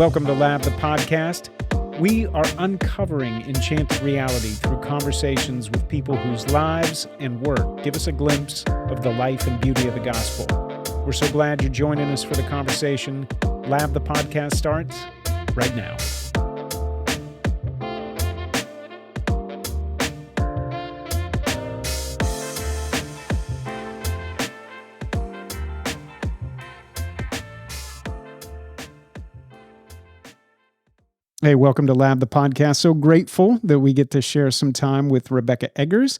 Welcome to Lab, the podcast. We are uncovering enchanted reality through conversations with people whose lives and work give us a glimpse of the life and beauty of the gospel. We're so glad you're joining us for the conversation. Lab, the podcast starts right now. Hey, welcome to Lab, the podcast. So grateful that we get to share some time with Rebecca Eggers.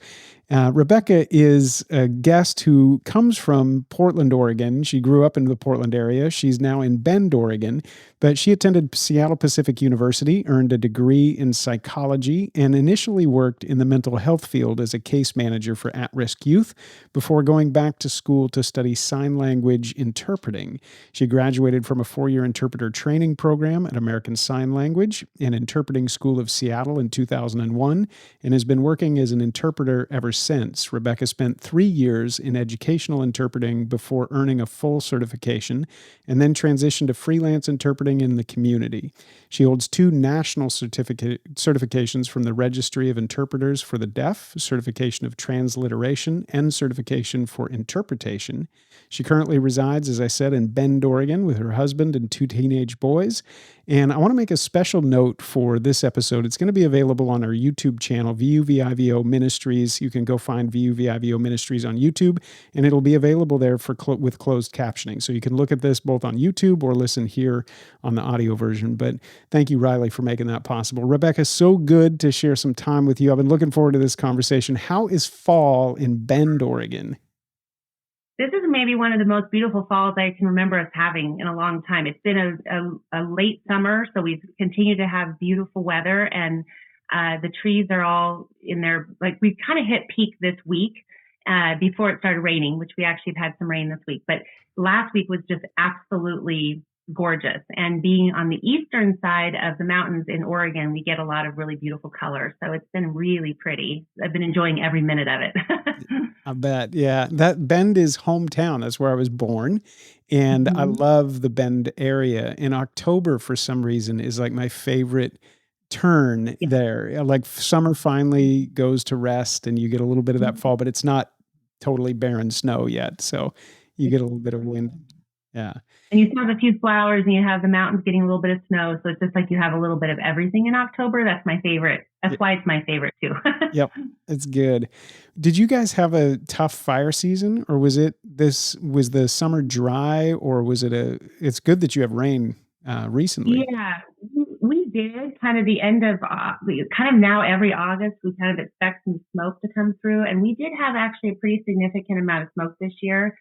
Rebecca is a guest who comes from Portland, Oregon. She grew up in the Portland area. She's now in Bend, Oregon, but she attended Seattle Pacific University, earned a degree in psychology, and initially worked in the mental health field as a case manager for at-risk youth before going back to school to study sign language interpreting. She graduated from a 4-year interpreter training program at American Sign Language and Interpreting School of Seattle in 2001, and has been working as an interpreter ever since. Rebecca spent 3 years in educational interpreting before earning a full certification, and then transitioned to freelance interpreting in the community. She holds 2 national certifications from the Registry of Interpreters for the Deaf, certification of transliteration, and certification for interpretation. She currently resides, as I said, in Bend, Oregon with her husband and 2 teenage boys. And I want to make a special note for this episode. It's going to be available on our YouTube channel, VUVIVO Ministries. You can go find VUVIVO Ministries on YouTube, and it'll be available there with closed captioning. So you can look at this both on YouTube or listen here on the audio version. But thank you, Riley, for making that possible. Rebecca, so good to share some time with you. I've been looking forward to this conversation. How is fall in Bend, Oregon? This is maybe one of the most beautiful falls I can remember us having in a long time. It's been a late summer, so we've continued to have beautiful weather, and the trees are all in their, like, we've kind of hit peak this week before it started raining, which we actually have had some rain this week. But last week was just absolutely gorgeous. And being on the eastern side of the mountains in Oregon, we get a lot of really beautiful colors. So it's been really pretty. I've been enjoying every minute of it. I bet. Yeah. That Bend is hometown. That's where I was born. And I love the Bend area. In October, for some reason, is like my favorite turn there. Like summer finally goes to rest and you get a little bit of that fall, but it's not totally barren snow yet. So you get a little bit of wind. Yeah. And you still have a few flowers and you have the mountains getting a little bit of snow. So it's just like you have a little bit of everything in October. That's my favorite. That's why it's my favorite too. Yep. It's good. Did you guys have a tough fire season, or was the summer dry, or was it's good that you have rain recently? Yeah, we did kind of the end of, kind of now every August, we kind of expect some smoke to come through. And we did have actually a pretty significant amount of smoke this year.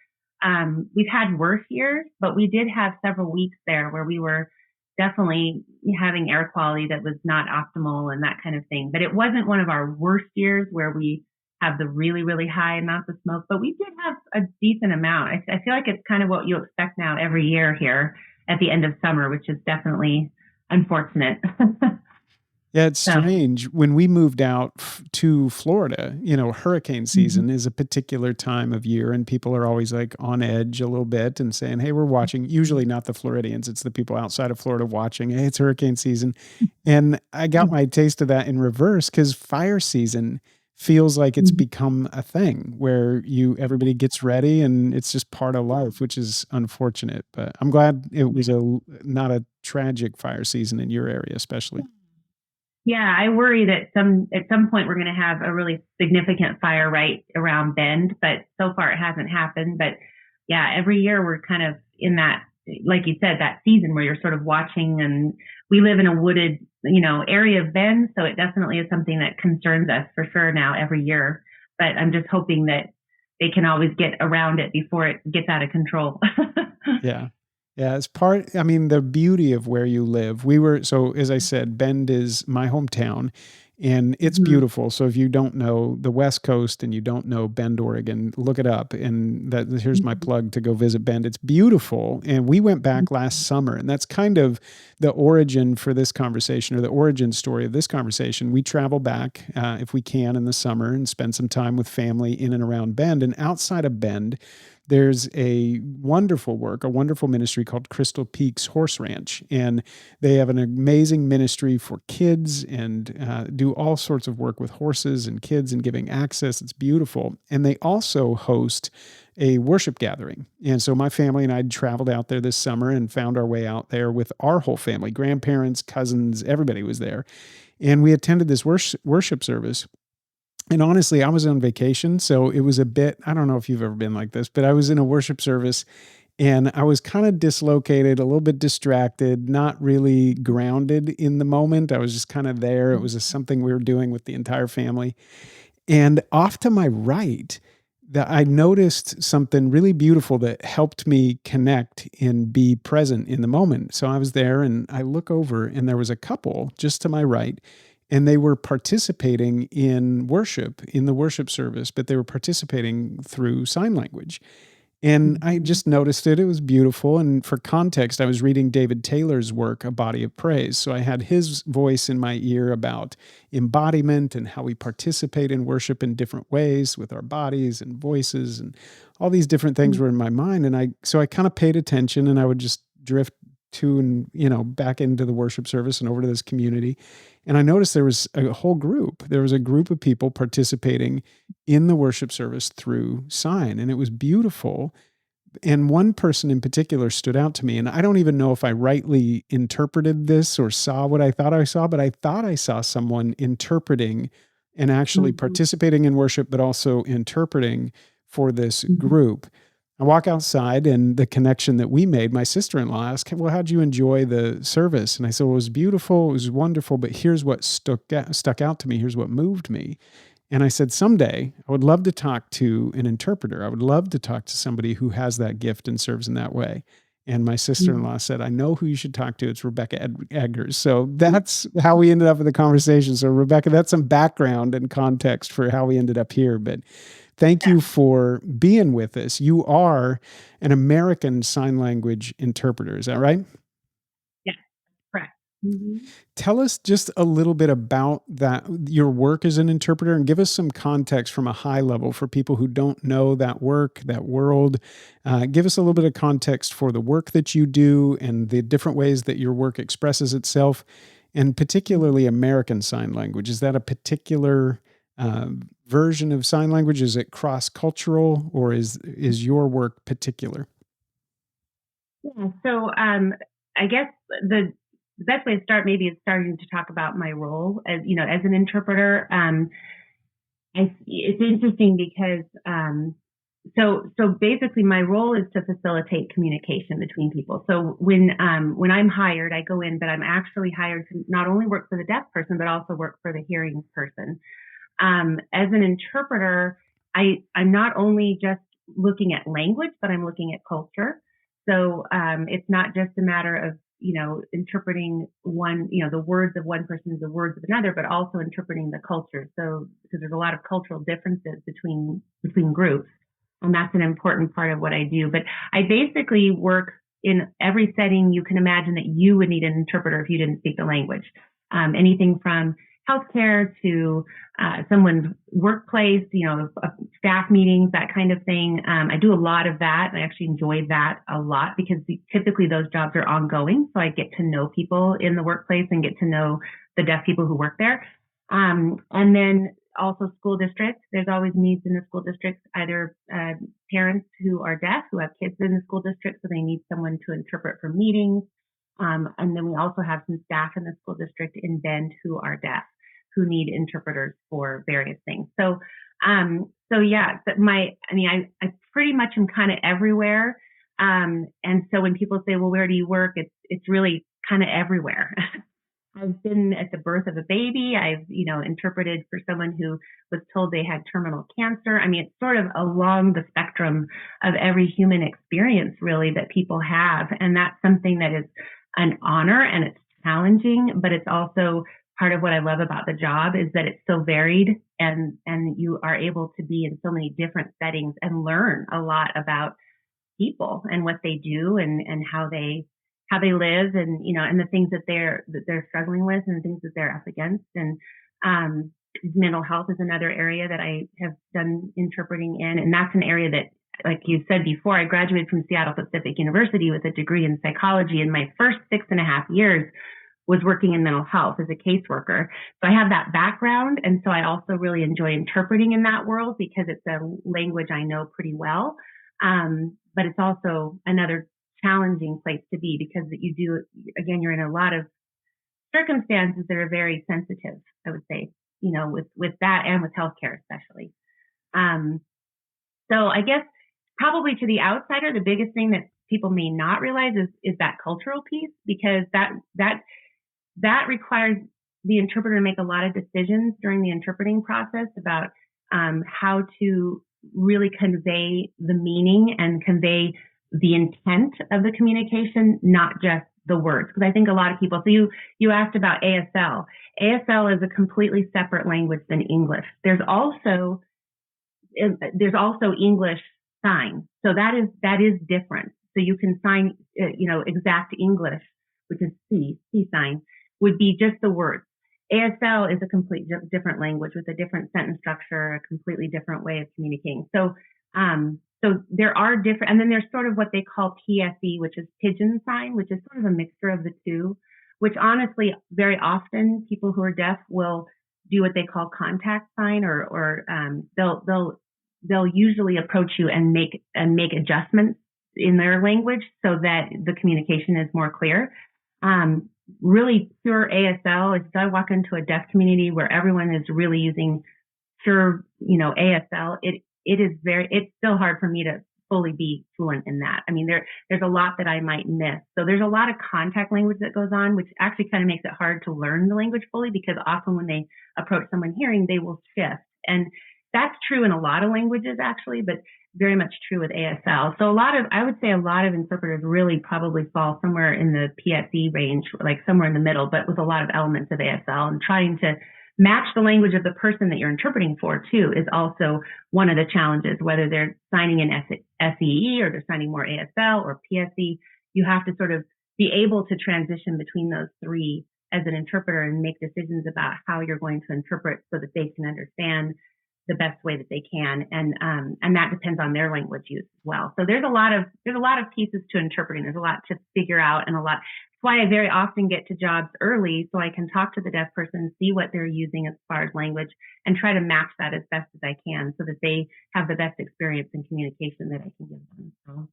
We've had worse years, but we did have several weeks there where we were definitely having air quality that was not optimal and that kind of thing. But it wasn't one of our worst years where we have the really, really high amounts of smoke, but we did have a decent amount. I feel like it's kind of what you expect now every year here at the end of summer, which is definitely unfortunate. Yeah, it's strange. When we moved out to Florida, hurricane season is a particular time of year, and people are always like on edge a little bit and saying, hey, we're watching. Usually not the Floridians. It's the people outside of Florida watching. Hey, it's hurricane season. And I got my taste of that in reverse, because fire season feels like it's become a thing where everybody gets ready and it's just part of life, which is unfortunate. But I'm glad it was not a tragic fire season in your area, especially. Yeah, I worry that at some point we're going to have a really significant fire right around Bend, but so far it hasn't happened. But yeah, every year we're kind of in that, like you said, that season where you're sort of watching, and we live in a wooded, area of Bend. So it definitely is something that concerns us for sure now every year. But I'm just hoping that they can always get around it before it gets out of control. Yeah. Yeah, it's the beauty of where you live. So as I said, Bend is my hometown, and it's beautiful. So if you don't know the West Coast and you don't know Bend, Oregon, look it up. And here's my plug to go visit Bend. It's beautiful. And we went back last summer, and that's kind of the origin for this conversation, or the origin story of this conversation. We travel back, if we can, in the summer and spend some time with family in and around Bend. And outside of Bend, there's a wonderful ministry called Crystal Peaks Horse Ranch. And they have an amazing ministry for kids and do all sorts of work with horses and kids and giving access. It's beautiful. And they also host a worship gathering. And so my family and I traveled out there this summer and found our way out there with our whole family, grandparents, cousins, everybody was there. And we attended this worship service. And honestly, I was on vacation. So it was a bit, I don't know if you've ever been like this, but I was in a worship service and I was kind of dislocated, a little bit distracted, not really grounded in the moment. I was just kind of there. It was just something we were doing with the entire family. And off to my right, that I noticed something really beautiful that helped me connect and be present in the moment. So I was there and I look over and there was a couple just to my right and they were participating in worship in the worship service, but they were participating through sign language. And I just noticed it. It was beautiful. And for context, I was reading David Taylor's work, A Body of Praise. So I had his voice in my ear about embodiment and how we participate in worship in different ways with our bodies and voices, and all these different things were in my mind. And so I kind of paid attention and I would just drift to and, back into the worship service and over to this community. And I noticed there was a whole group. There was a group of people participating in the worship service through sign, and it was beautiful. And one person in particular stood out to me, and I don't even know if I rightly interpreted this or saw what I thought I saw, but I thought I saw someone interpreting and actually participating in worship, but also interpreting for this group. I walk outside and the connection that we made, my sister-in-law asked, well, how'd you enjoy the service? And I said, well, it was beautiful. It was wonderful. But here's what stuck out to me. Here's what moved me. And I said, someday I would love to talk to an interpreter. I would love to talk to somebody who has that gift and serves in that way. And my sister-in-law said, I know who you should talk to. It's Rebecca Eggers. So that's how we ended up in the conversation. So Rebecca, that's some background and context for how we ended up here. But thank you for being with us. You are an American Sign Language interpreter. Is that right? Yeah, correct. Tell us just a little bit about that, your work as an interpreter, and give us some context from a high level for people who don't know that work, that world. Give us a little bit of context for the work that you do and the different ways that your work expresses itself, and particularly American Sign Language. Is that a particular version of sign language? Is it cross-cultural, or is your work particular? Yeah, so I guess the best way to start maybe is starting to talk about my role as an interpreter. It's interesting because so basically my role is to facilitate communication between people. So when I'm hired, I go in, but I'm actually hired to not only work for the deaf person, but also work for the hearing person. As an interpreter, I'm not only just looking at language, but I'm looking at culture. So it's not just a matter of interpreting the words of one person to the words of another, but also interpreting the culture. So because there's a lot of cultural differences between groups, and that's an important part of what I do. But I basically work in every setting you can imagine that you would need an interpreter if you didn't speak the language. Anything from healthcare to someone's workplace, staff meetings, that kind of thing. I do a lot of that. I actually enjoy that a lot because typically those jobs are ongoing. So I get to know people in the workplace and get to know the deaf people who work there. And then also school districts. There's always needs in the school districts, either parents who are deaf, who have kids in the school district, so they need someone to interpret for meetings. And then we also have some staff in the school district in Bend who are deaf, who need interpreters for various things. So yeah, I pretty much am kind of everywhere. And so when people say, well, where do you work? It's really kind of everywhere. I've been at the birth of a baby. I've, interpreted for someone who was told they had terminal cancer. I mean, it's sort of along the spectrum of every human experience, really, that people have. And that's something that is an honor, and it's challenging, but it's also part of what I love about the job is that it's so varied, and you are able to be in so many different settings and learn a lot about people and what they do and how they live, and and the things that they're struggling with and the things that they're up against. And mental health is another area that I have done interpreting in, and that's an area that like you said before, I graduated from Seattle Pacific University with a degree in psychology, and my first 6.5 years was working in mental health as a caseworker. So I have that background. And so I also really enjoy interpreting in that world because it's a language I know pretty well. But it's also another challenging place to be because again, you're in a lot of circumstances that are very sensitive, I would say, with that and with healthcare, especially. So I guess probably to the outsider, the biggest thing that people may not realize is that cultural piece, because that requires the interpreter to make a lot of decisions during the interpreting process about how to really convey the meaning and convey the intent of the communication, not just the words. Because I think a lot of people, so you asked about ASL. ASL is a completely separate language than English. There's also English sign. So that is different. So you can sign, exact English, which is C sign, would be just the words. ASL is a completely different language with a different sentence structure, a completely different way of communicating. So there are different, and then there's sort of what they call PSE, which is pigeon sign, which is sort of a mixture of the two, which honestly, very often people who are deaf will do what they call contact sign, or they'll usually approach you and make adjustments in their language so that the communication is more clear. Really pure ASL, if I walk into a deaf community where everyone is really using pure, ASL, it's still hard for me to fully be fluent in that. I mean, there's a lot that I might miss. So there's a lot of contact language that goes on, which actually kind of makes it hard to learn the language fully, because often when they approach someone hearing, they will shift. And that's true in a lot of languages actually, but very much true with ASL. So I would say a lot of interpreters really probably fall somewhere in the PSE range, like somewhere in the middle, but with a lot of elements of ASL, and trying to match the language of the person that you're interpreting for too is also one of the challenges, whether they're signing in SEE or they're signing more ASL or PSE. You have to sort of be able to transition between those three as an interpreter and make decisions about how you're going to interpret so that they can understand the best way that they can, and that depends on their language use as well. So there's a lot of pieces to interpreting. There's a lot to figure out, and a lot. That's why I very often get to jobs early, so I can talk to the deaf person, see what they're using as far as language, and try to match that as best as I can, so that they have the best experience in communication that I can give them. So.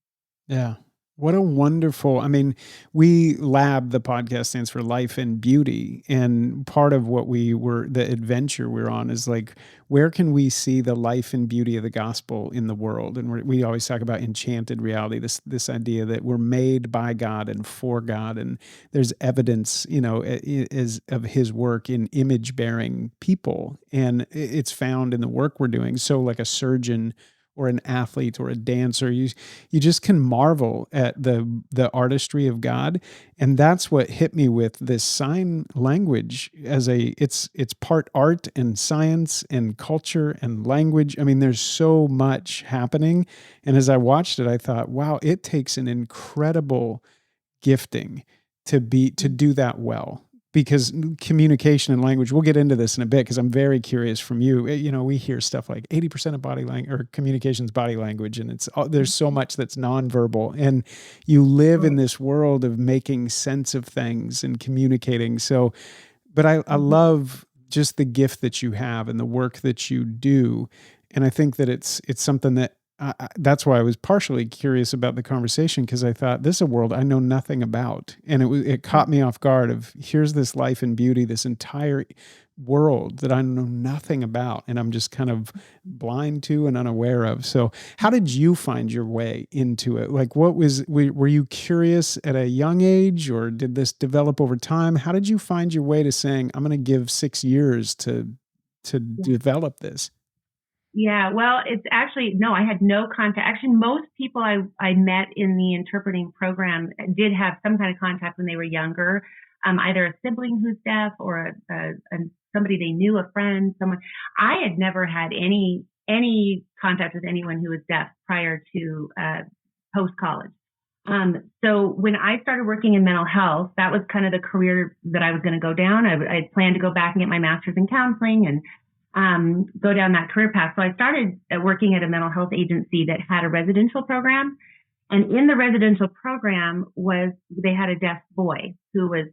Yeah. What a wonderful, the podcast stands for Life and Beauty. And part of the adventure we're on is like, where can we see the life and beauty of the gospel in the world? And we always talk about enchanted reality, this idea that we're made by God and for God. And there's evidence, of his work in image bearing people. And it's found in the work we're doing. So like a surgeon or an athlete or a dancer, you just can marvel at the artistry of God. And that's what hit me with this sign language it's part art and science and culture and language. I mean, there's so much happening. And as I watched it, I thought, wow, it takes an incredible gifting to do that well. Because communication and language, we'll get into this in a bit, because I'm very curious from you. We hear stuff like 80% of body language or communication's body language, and there's so much that's nonverbal. And you live in this world of making sense of things and communicating. So, but I love just the gift that you have and the work that you do. And I think that it's something that that's why I was partially curious about the conversation, because I thought, this is a world I know nothing about. And it caught me off guard of, here's this life and beauty, this entire world that I know nothing about, and I'm just kind of blind to and unaware of. So how did you find your way into it? Like, were you curious at a young age, or did this develop over time? How did you find your way to saying, I'm going to give 6 years to develop this? Yeah, well, it's actually, no, I had no contact. Actually, most people I met in the interpreting program did have some kind of contact when they were younger, either a sibling who's deaf or somebody they knew, a friend, someone. I had never had any contact with anyone who was deaf prior to post-college. So when I started working in mental health, that was kind of the career that I was going to go down. I planned to go back and get my master's in counseling, and go down that career path. So I started working at a mental health agency that had a residential program. And in the residential program they had a deaf boy who was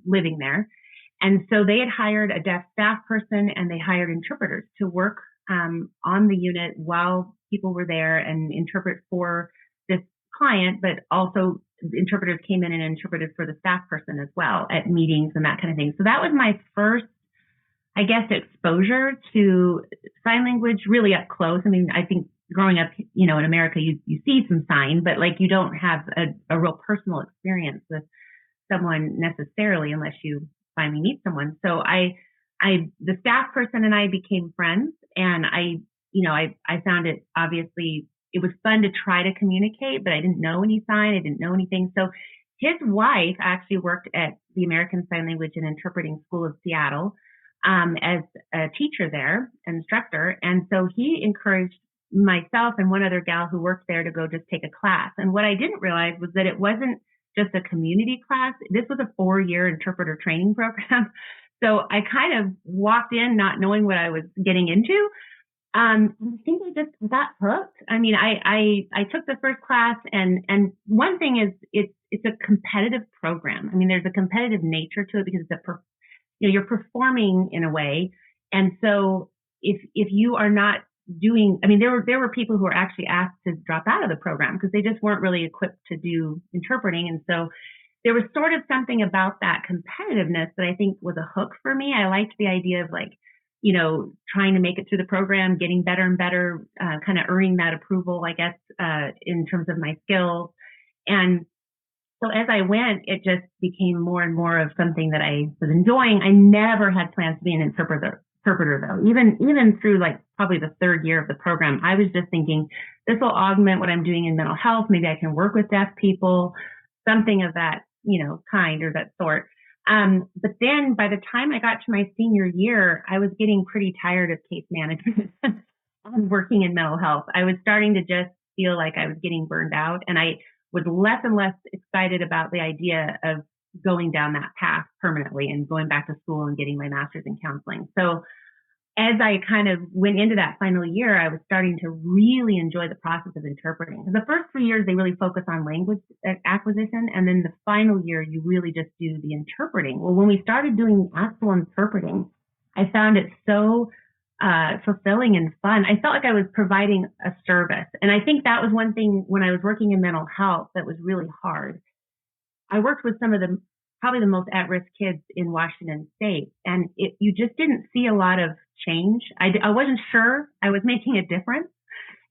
living there. And so they had hired a deaf staff person and they hired interpreters to work on the unit while people were there and interpret for this client, but also interpreters came in and interpreted for the staff person as well at meetings and that kind of thing. So that was my first, I guess, exposure to sign language really up close. I mean, I think growing up, in America, you see some sign, but like you don't have a real personal experience with someone necessarily unless you finally meet someone. So the staff person and I became friends, and I found it obviously it was fun to try to communicate, but I didn't know any sign, I didn't know anything. So his wife actually worked at the American Sign Language and Interpreting School of Seattle as a teacher there, an instructor, and so he encouraged myself and one other gal who worked there to go just take a class. And what I didn't realize was that it wasn't just a community class. This was a 4-year interpreter training program. So I kind of walked in not knowing what I was getting into. I think I just got hooked. I mean, I took the first class, and one thing is it's a competitive program. I mean, there's a competitive nature to it because you're performing in a way, and so if you are not doing, I mean, there were people who were actually asked to drop out of the program because they just weren't really equipped to do interpreting, and so there was sort of something about that competitiveness that I think was a hook for me. I liked the idea of trying to make it through the program, getting better and better, kind of earning that approval, I guess, in terms of my skills. And so as I went, it just became more and more of something that I was enjoying. I never had plans to be an interpreter though. Even through probably the 3rd year of the program, I was just thinking this will augment what I'm doing in mental health. Maybe I can work with deaf people, something of that, kind or that sort. But then by the time I got to my senior year, I was getting pretty tired of case management and working in mental health. I was starting to just feel like I was getting burned out, and I was less and less excited about the idea of going down that path permanently and going back to school and getting my master's in counseling. So as I kind of went into that final year, I was starting to really enjoy the process of interpreting. The first 3 years, they really focus on language acquisition. And then the final year, you really just do the interpreting. Well, when we started doing actual interpreting, I found it so fulfilling and fun. I felt like I was providing a service. And I think that was one thing when I was working in mental health that was really hard. I worked with some of probably the most at-risk kids in Washington State. And you just didn't see a lot of change. I wasn't sure I was making a difference.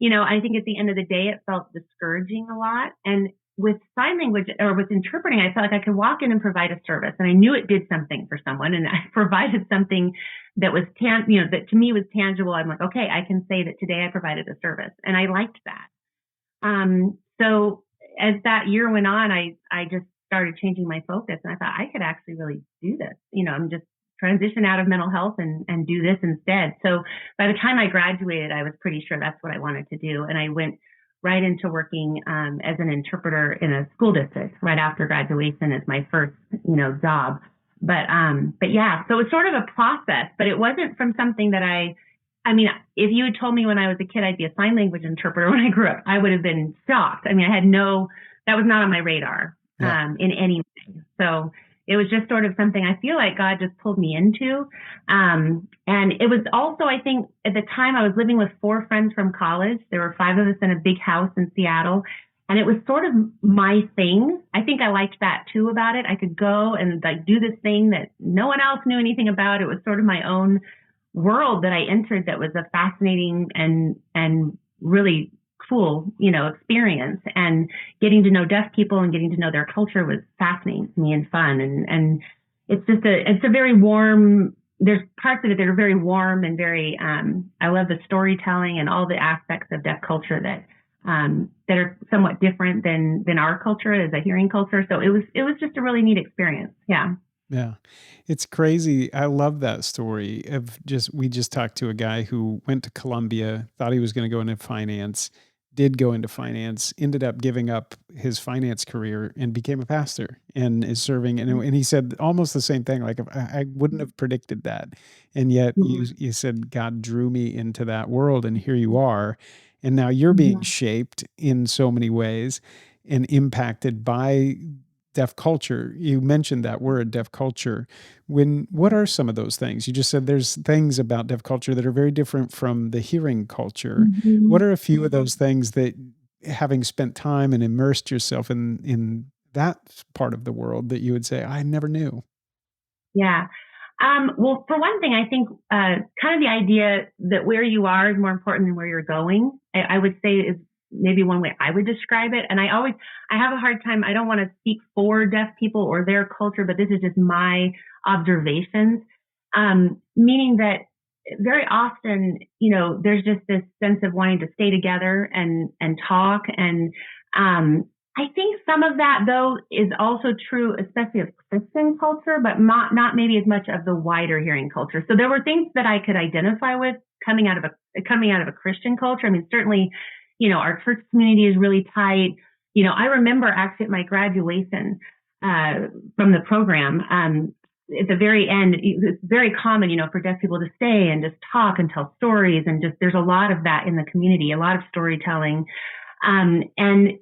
I think at the end of the day, it felt discouraging a lot. And with sign language or with interpreting, I felt like I could walk in and provide a service. And I knew it did something for someone. And I provided something that was, that to me was tangible. I'm like, okay, I can say that today I provided a service. And I liked that. So as that year went on, I just started changing my focus, and I thought I could actually really do this. I'm just transition out of mental health and do this instead. So by the time I graduated, I was pretty sure that's what I wanted to do. And I went right into working as an interpreter in a school district right after graduation as my first, job. But yeah, so it was sort of a process, but it wasn't from something that I mean, if you had told me when I was a kid I'd be a sign language interpreter when I grew up, I would have been shocked. I mean, that was not on my radar. In any way. So it was just sort of something I feel like God just pulled me into. And it was also, I think at the time I was living with 4 friends from college. There were 5 of us in a big house in Seattle. And it was sort of my thing. I think I liked that too about it. I could go and do this thing that no one else knew anything about. It was sort of my own world that I entered that was a fascinating and really cool, experience, and getting to know deaf people and getting to know their culture was fascinating to me and fun. And it's just it's a very warm, there's parts of it that are very warm and very, I love the storytelling and all the aspects of deaf culture that are somewhat different than our culture as a hearing culture. So it was just a really neat experience. Yeah. Yeah. It's crazy. I love that story we just talked to a guy who went to Columbia, thought he was going to go into finance, did go into finance, ended up giving up his finance career and became a pastor and is serving. And he said almost the same thing. Like, I wouldn't have predicted that. And yet Mhm. you said God drew me into that world, and here you are. And now you're being shaped in so many ways and impacted by deaf culture. You mentioned that word, deaf culture. What are some of those things? You just said there's things about deaf culture that are very different from the hearing culture. What Mhm. are a few of those things that, having spent time and immersed yourself in that part of the world, that you would say, I never knew? Yeah. Well, for one thing, I think kind of the idea that where you are is more important than where you're going, I would say is maybe one way I would describe it. And I have a hard time, I don't want to speak for deaf people or their culture, but this is just my observations. Meaning that very often, there's just this sense of wanting to stay together and talk. And I think some of that, though, is also true, especially of Christian culture, but not maybe as much of the wider hearing culture. So there were things that I could identify with coming out of a Christian culture. I mean, certainly, our church community is really tight. I remember actually at my graduation from the program, at the very end, it's very common, for deaf people to stay and just talk and tell stories, and just there's a lot of that in the community, a lot of storytelling. And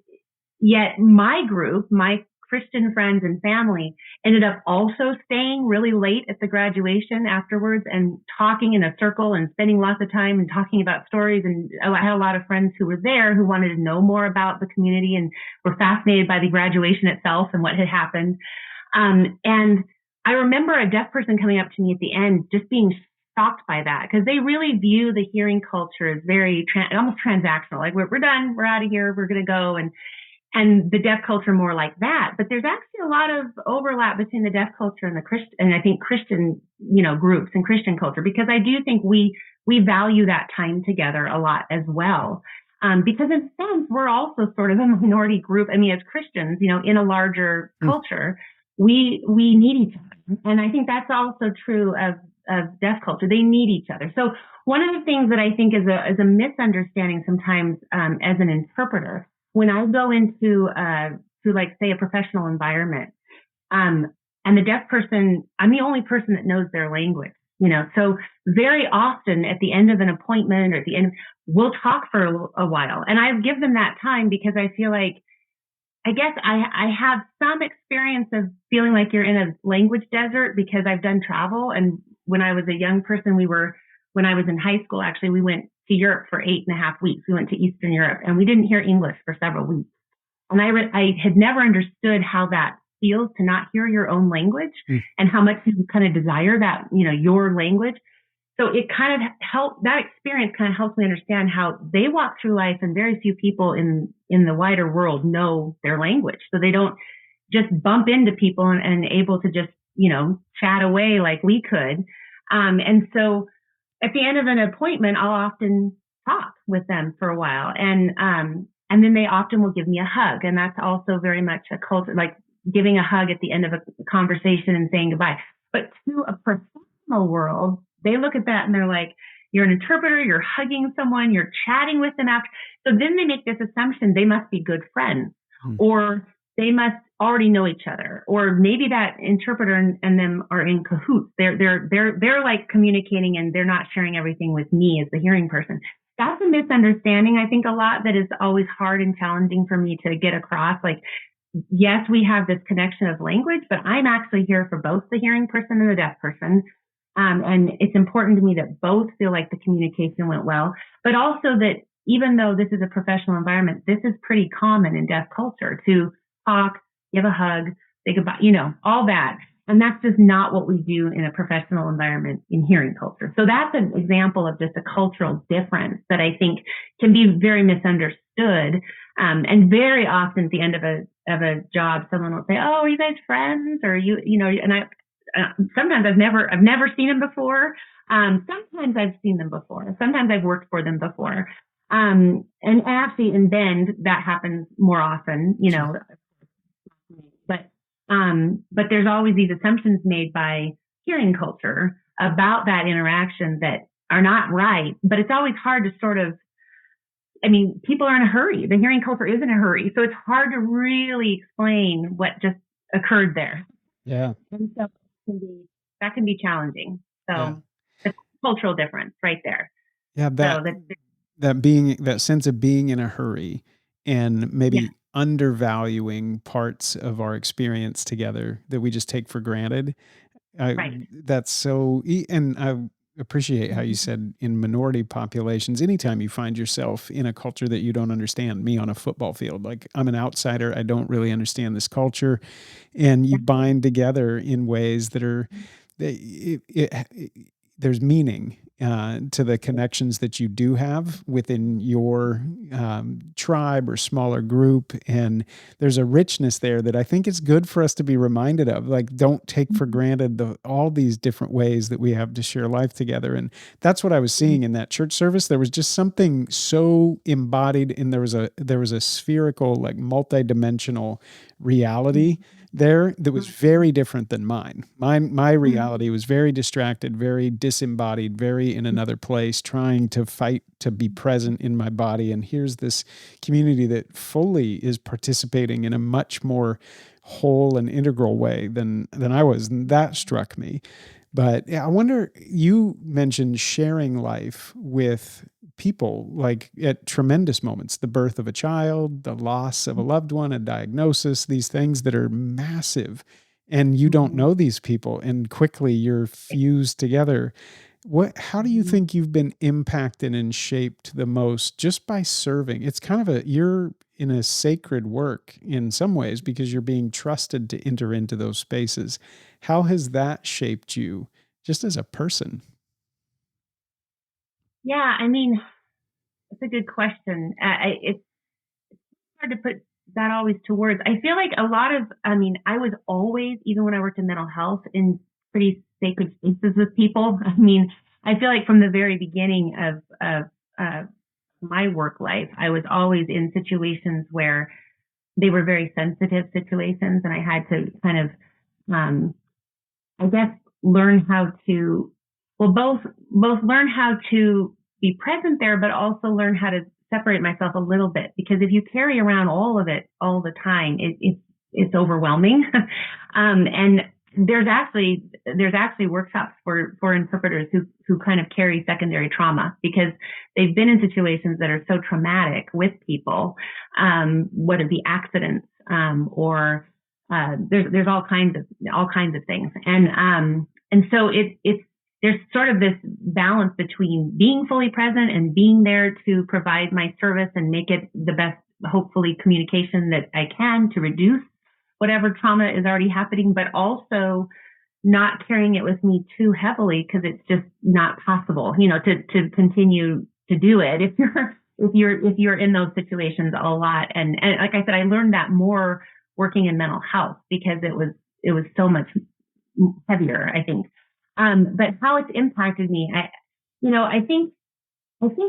yet my group, my Christian friends and family, ended up also staying really late at the graduation afterwards and talking in a circle and spending lots of time and talking about stories. And I had a lot of friends who were there who wanted to know more about the community and were fascinated by the graduation itself and what had happened. And I remember a deaf person coming up to me at the end, just being shocked by that, because they really view the hearing culture as very almost transactional. Like, we're done, we're out of here, we're going to go. And the deaf culture more like that. But there's actually a lot of overlap between the deaf culture and the Christian, and I think Christian, groups and Christian culture, because I do think we value that time together a lot as well. Because in a sense, we're also sort of a minority group. I mean, as Christians, in a larger Hmm. culture, we need each other. And I think that's also true of deaf culture. They need each other. So one of the things that I think is a misunderstanding sometimes, as an interpreter, when I go into to, like, say, a professional environment, and the deaf person, I'm the only person that knows their language, So very often at the end of an appointment or at the end, we'll talk for a while, and I give them that time because I feel like, I guess I have some experience of feeling like you're in a language desert because I've done travel. And when I was a young person, when I was in high school, actually, we went to Europe for 8.5 weeks. We went to Eastern Europe and we didn't hear English for several weeks. And I had never understood how that feels to not hear your own language Hmm. and how much you kind of desire that, your language. So it kind of that experience kind of helps me understand how they walk through life, and very few people in the wider world know their language. So they don't just bump into people and able to just, chat away like we could. And so at the end of an appointment, I'll often talk with them for a while. And then they often will give me a hug. And that's also very much a culture, like giving a hug at the end of a conversation and saying goodbye. But to a professional world, they look at that and they're like, you're an interpreter, you're hugging someone, you're chatting with them after. So then they make this assumption they must be good friends, Hmm. or they must already know each other, or maybe that interpreter and them are in cahoots. They're like communicating, and they're not sharing everything with me as the hearing person. That's a misunderstanding, I think, a lot, that is always hard and challenging for me to get across. Like, yes, we have this connection of language, but I'm actually here for both the hearing person and the deaf person. And it's important to me that both feel like the communication went well, but also that even though this is a professional environment, this is pretty common in deaf culture to talk, give a hug, say goodbye, all that. And that's just not what we do in a professional environment in hearing culture. So that's an example of just a cultural difference that I think can be very misunderstood. And very often at the end of a job, someone will say, "Oh, are you guys friends?" Or and sometimes I've never seen them before. Sometimes I've seen them before. Sometimes I've worked for them before. And actually in Bend, that happens more often, Sure. but, but there's always these assumptions made by hearing culture about that interaction that are not right. But it's always hard to sort of I mean, people are in a hurry. The hearing culture is in a hurry. So it's hard to really explain what just occurred there. Yeah. And so that can be challenging. Yeah. So the cultural difference right there. Yeah. So That sense of being in a hurry and yeah, maybe undervaluing parts of our experience together that we just take for granted. right. That's so, and I appreciate how you said in minority populations, anytime you find yourself in a culture that you don't understand, me on a football field, like I'm an outsider, I don't really understand this culture, and you bind together in ways that are, there's meaning to the connections that you do have within your tribe or smaller group. And there's a richness there that I think is good for us to be reminded of. Like, don't take for granted all these different ways that we have to share life together. And that's what I was seeing in that church service. There was just something so embodied, and there was a spherical, like multidimensional reality there that was very different than mine. My reality was very distracted, very disembodied, very in another place, trying to fight to be present in my body. And here's this community that fully is participating in a much more whole and integral way than I was. And that struck me. But yeah, I wonder, you mentioned sharing life with people like at tremendous moments, the birth of a child, the loss of a loved one, a diagnosis, these things that are massive. And you don't Mhm. know these people, and quickly you're fused together. How do you Mhm. think you've been impacted and shaped the most just by serving? It's kind of you're in a sacred work in some ways because you're being trusted to enter into those spaces. How has that shaped you just as a person? Yeah, I mean, it's a good question. It's hard to put that always to words. I feel like a lot of, I mean, I was always, even when I worked in mental health, in pretty sacred spaces with people. I mean, I feel like from the very beginning of my work life, I was always in situations where they were very sensitive situations, and I had to kind of, um, I guess, learn how to, well, both learn how to be present there, but also learn how to separate myself a little bit. Because if you carry around all of it all the time, it's overwhelming. And there's actually workshops for interpreters who kind of carry secondary trauma because they've been in situations that are so traumatic with people, whether it be accidents, or there's all kinds of things, and so it's there's sort of this balance between being fully present and being there to provide my service and make it the best, hopefully, communication that I can to reduce whatever trauma is already happening, but also not carrying it with me too heavily because it's just not possible, to continue to do it if you're in those situations a lot. And like I said, I learned that more working in mental health because it was so much heavier, I think. But how it's impacted me, I think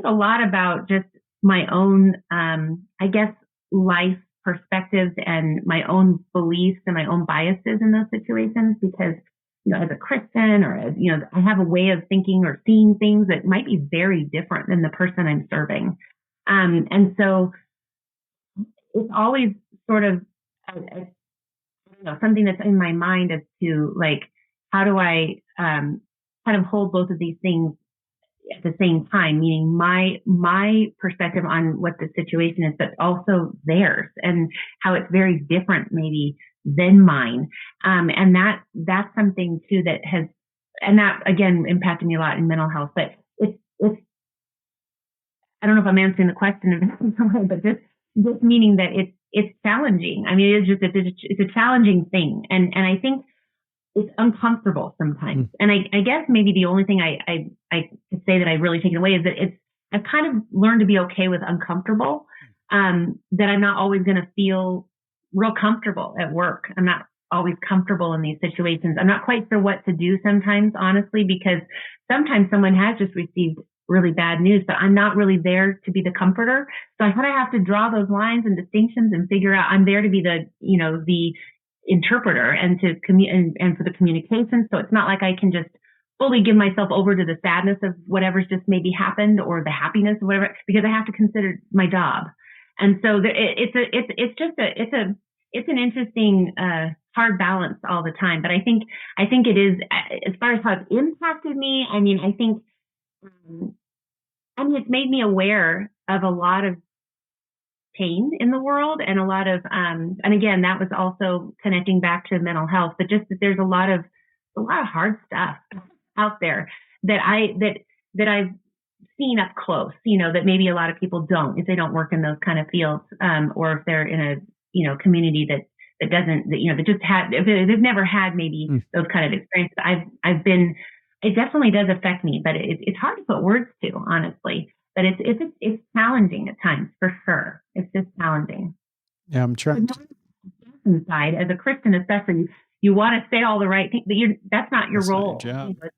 a lot about just my own, I guess, life perspectives and my own beliefs and my own biases in those situations because, as a Christian or I have a way of thinking or seeing things that might be very different than the person I'm serving. And so it's always sort of, something that's in my mind as to like, how do I, kind of hold both of these things at the same time, meaning my perspective on what the situation is, but also theirs and how it's very different maybe than mine. And that's something too that has, and that again impacted me a lot in mental health. But it's I don't know if I'm answering the question in some way, but just meaning that it's challenging. I mean, it's a challenging thing, and I think it's uncomfortable sometimes. And I guess maybe the only thing I could say that I really taken away is that I've kind of learned to be okay with uncomfortable. That I'm not always going to feel real comfortable at work. I'm not always comfortable in these situations. I'm not quite sure what to do sometimes, honestly, because sometimes someone has just received really bad news, but I'm not really there to be the comforter. So I kind of have to draw those lines and distinctions and figure out I'm there to be the interpreter and to and for the communication. So it's not like I can just fully give myself over to the sadness of whatever's just maybe happened or the happiness of whatever, because I have to consider my job. And so it's an interesting, hard balance all the time. But I think it is, as far as how it's impacted me. I mean, um, it's made me aware of a lot of pain in the world and a lot of, and again, that was also connecting back to mental health, but just that there's a lot of hard stuff out there that I've seen up close, that maybe a lot of people don't, if they don't work in those kind of fields, or if they're in a, community that doesn't, that just had, if they've never had maybe those kind of experiences. It definitely does affect me, but it's hard to put words to, honestly. But it's challenging at times, for sure. It's just challenging. Yeah, I'm trying to. Inside, as a Christian, especially, you want to say all the right things, but that's not your role. Your job. My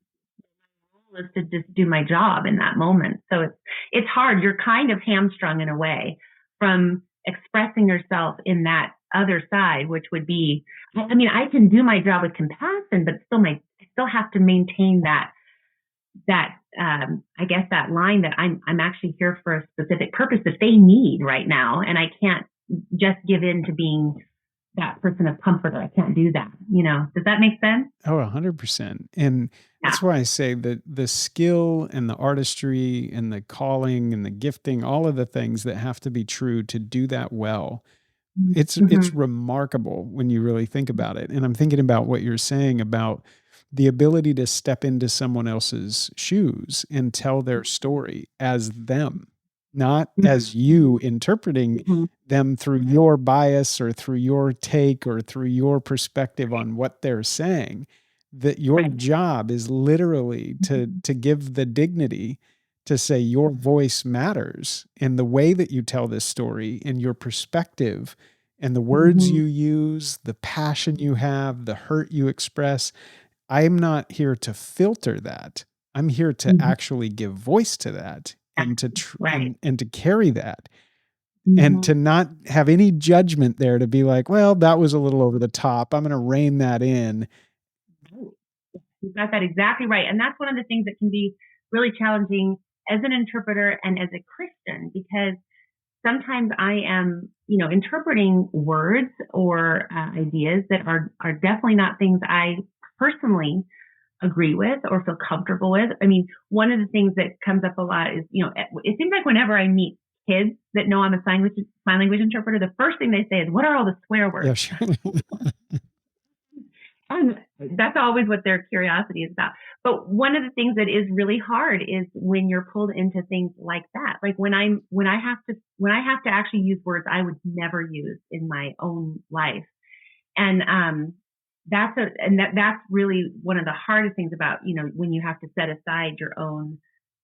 role is to just do my job in that moment. So it's hard. You're kind of hamstrung in a way from expressing yourself in that other side, which would be, I mean, I can do my job with compassion, but I still have to maintain that I guess that line that I'm actually here for a specific purpose that they need right now, and I can't just give in to being that person of comforter. I can't do that. Does that make sense? Oh, 100%. And that's why I say that the skill and the artistry and the calling and the gifting, all of the things that have to be true to do that well, it's remarkable when you really think about it. And I'm thinking about what you're saying about the ability to step into someone else's shoes and tell their story as them, not as you interpreting them through your bias or through your take or through your perspective on what they're saying. That your job is literally to give the dignity to say your voice matters, and the way that you tell this story and your perspective and the words you use, the passion you have, the hurt you express. I'm not here to filter that. I'm here to actually give voice to that and to and to carry that, and to not have any judgment there to be like, well, that was a little over the top, I'm going to rein that in. You got that exactly right. And that's one of the things that can be really challenging as an interpreter and as a Christian, because sometimes I am, interpreting words or ideas that are definitely not things I personally agree with or feel comfortable with. I mean, one of the things that comes up a lot is, it seems like whenever I meet kids that know I'm a sign language interpreter, the first thing they say is, "What are all the swear words?" Yeah, sure. And that's always what their curiosity is about. But one of the things that is really hard is when you're pulled into things like that. Like when I have to actually use words I would never use in my own life. And that's really one of the hardest things about, when you have to set aside your own